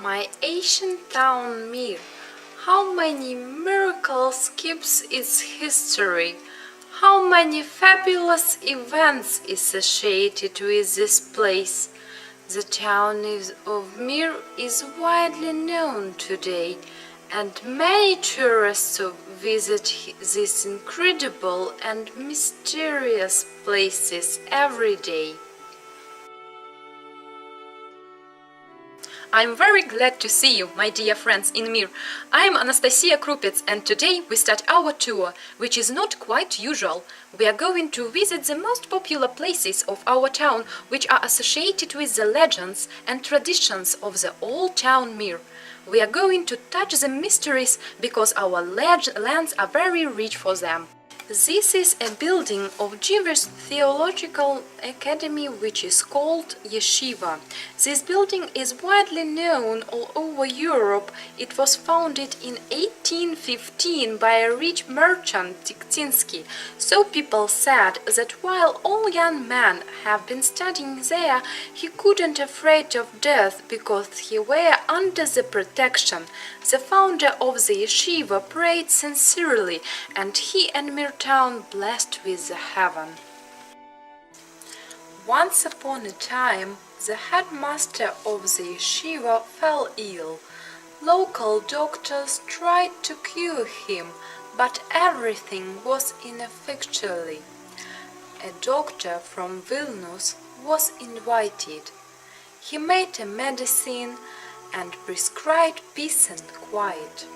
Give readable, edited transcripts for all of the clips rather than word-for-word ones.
My ancient town Mir, how many miracles keeps its history, how many fabulous events associated with this place. The town of Mir is widely known today, and many tourists visit these incredible and mysterious places every day. I'm very glad to see you, my dear friends in Mir. I'm Anastasia Krupets, and today we start our tour, which is not quite usual. We are going to visit the most popular places of our town, which are associated with the legends and traditions of the old town Mir. We are going to touch the mysteries because our lands are very rich for them. This is a building of Jewish Theological Academy which is called Yeshiva. This building is widely known all over Europe. It was founded in 1815 by a rich merchant Tiktinsky. So people said that while all young men have been studying there, he couldn't afraid of death because he were under the protection. The founder of the yeshiva prayed sincerely, and he and Mir town blessed with the heaven. Once upon a time, the headmaster of the yeshiva fell ill. Local doctors tried to cure him, but everything was ineffectually. A doctor from Vilnius was invited. He made a medicine and prescribed peace and quiet.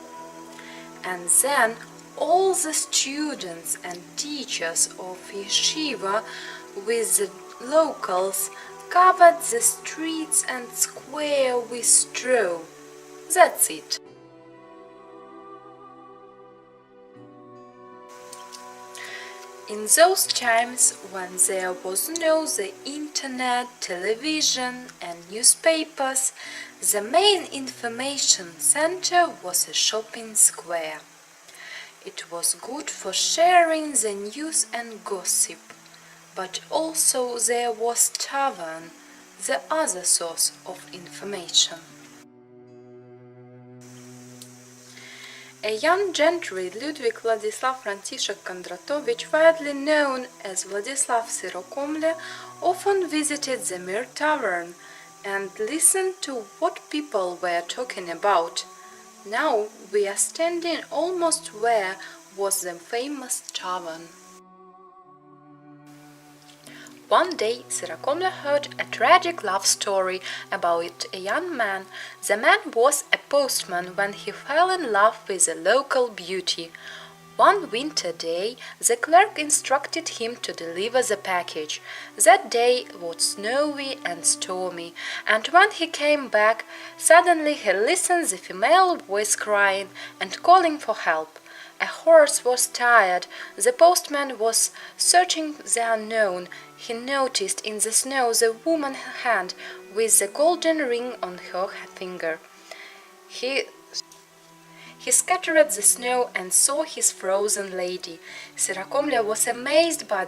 And then all the students and teachers of yeshiva with the locals covered the streets and square with straw. That's it. In those times, when there was no the internet, television and newspapers, the main information center was a shopping square. It was good for sharing the news and gossip, but also there was tavern, the other source of information. A young gentry, Ludwig Vladislav František Kondratovich, widely known as Vladislav Sirokomle, often visited the Mir Tavern and listened to what people were talking about. Now we are standing almost where was the famous tavern. One day Sirokomle heard a tragic love story about a young man. The man was a postman when he fell in love with a local beauty. One winter day the clerk instructed him to deliver the package. That day was snowy and stormy, and when he came back, suddenly he listened the female voice crying and calling for help. A horse was tired. The postman was searching the unknown. He noticed in the snow the woman's hand with the golden ring on her finger. He scattered the snow and saw his frozen lady. Sirokomle was amazed by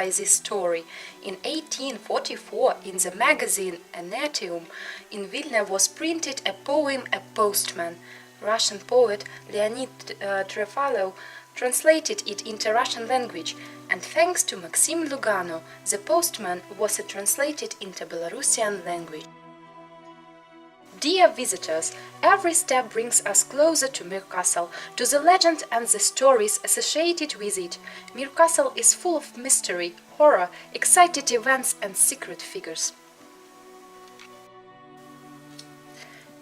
this story. In 1844, in the magazine Anatium in Vilna was printed a poem, A Postman. Russian poet Leonid Trefalov translated it into Russian language, and thanks to Maxim Lugano, The Postman was translated into Belarusian language. Dear visitors, every step brings us closer to Mir Castle, to the legend and the stories associated with it. Mir Castle is full of mystery, horror, exciting events and secret figures.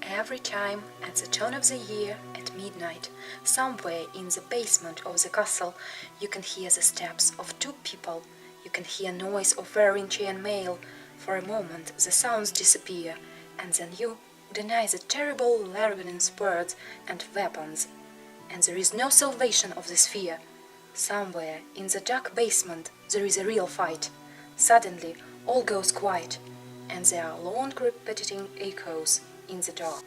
Every time, at the turn of the year, at midnight, somewhere in the basement of the castle, you can hear the steps of two people. You can hear noise of wearing chain mail. For a moment the sounds disappear, and then you deny the terrible labyrinth words and weapons. And there is no salvation of this fear. Somewhere in the dark basement there is a real fight. Suddenly all goes quiet, and there are long repeating echoes in the dark.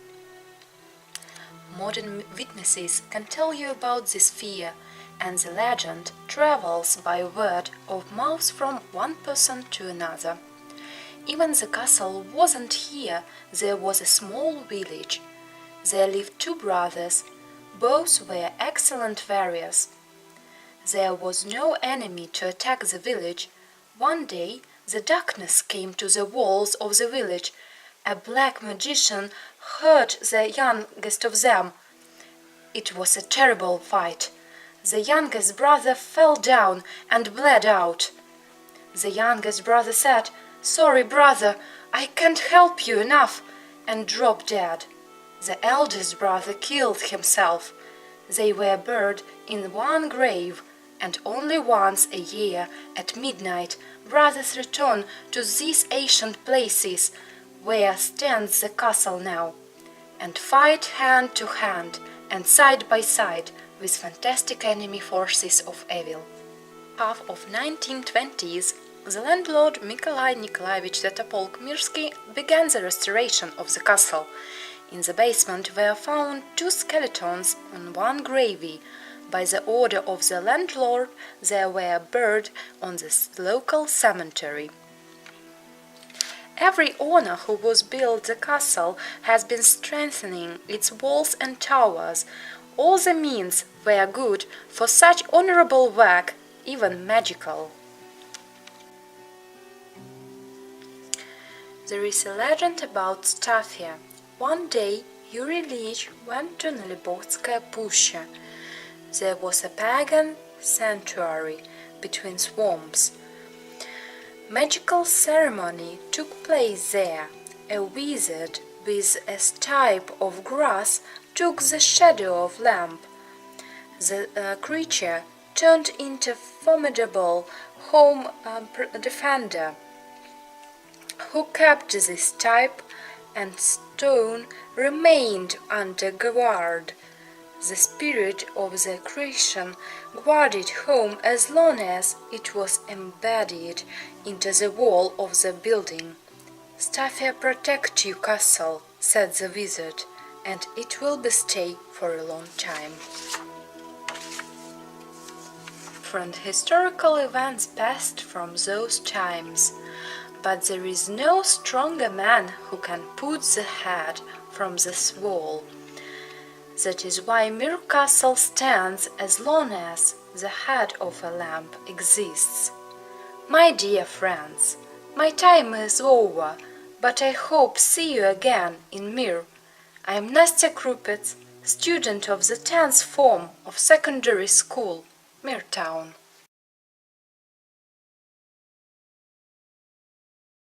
Modern witnesses can tell you about this fear, and the legend travels by word of mouth from one person to another. Even the castle wasn't here, there was a small village. There lived two brothers, both were excellent warriors. There was no enemy to attack the village. One day the darkness came to the walls of the village. A black magician hurt the youngest of them. It was a terrible fight. The youngest brother fell down and bled out. The youngest brother said, "Sorry, brother, I can't help you enough," and dropped dead. The eldest brother killed himself. They were buried in one grave, and only once a year at midnight brothers return to these ancient places where stands the castle now, and fight hand to hand and side by side with fantastic enemy forces of evil. Half of 1920s, the landlord Nikolai Nikolaevich Zatopolk-Mirsky began the restoration of the castle. In the basement were found two skeletons and one grave. By the order of the landlord, they were buried on the local cemetery. Every owner who was built the castle has been strengthening its walls and towers. All the means were good for such honorable work, even magical. There is a legend about Stafia. One day Yuri Ilyich went to Nalibotskaya Pusha. There was a pagan sanctuary between swamps. Magical ceremony took place there. A wizard with a stipe of grass took the shadow of lamp. The creature turned into formidable home defender, who kept this type and stone remained under guard. The spirit of the creation guarded home as long as it was embedded into the wall of the building. "Stafia protect you, castle," said the wizard, "and it will be stay for a long time." Different historical events passed from those times, but there is no stronger man who can put the head from this wall. That is why Mir Castle stands as long as the head of a lamp exists. My dear friends, my time is over, but I hope see you again in Mir. I am Nastya Krupets, student of the 10th form of secondary school, Mir Town.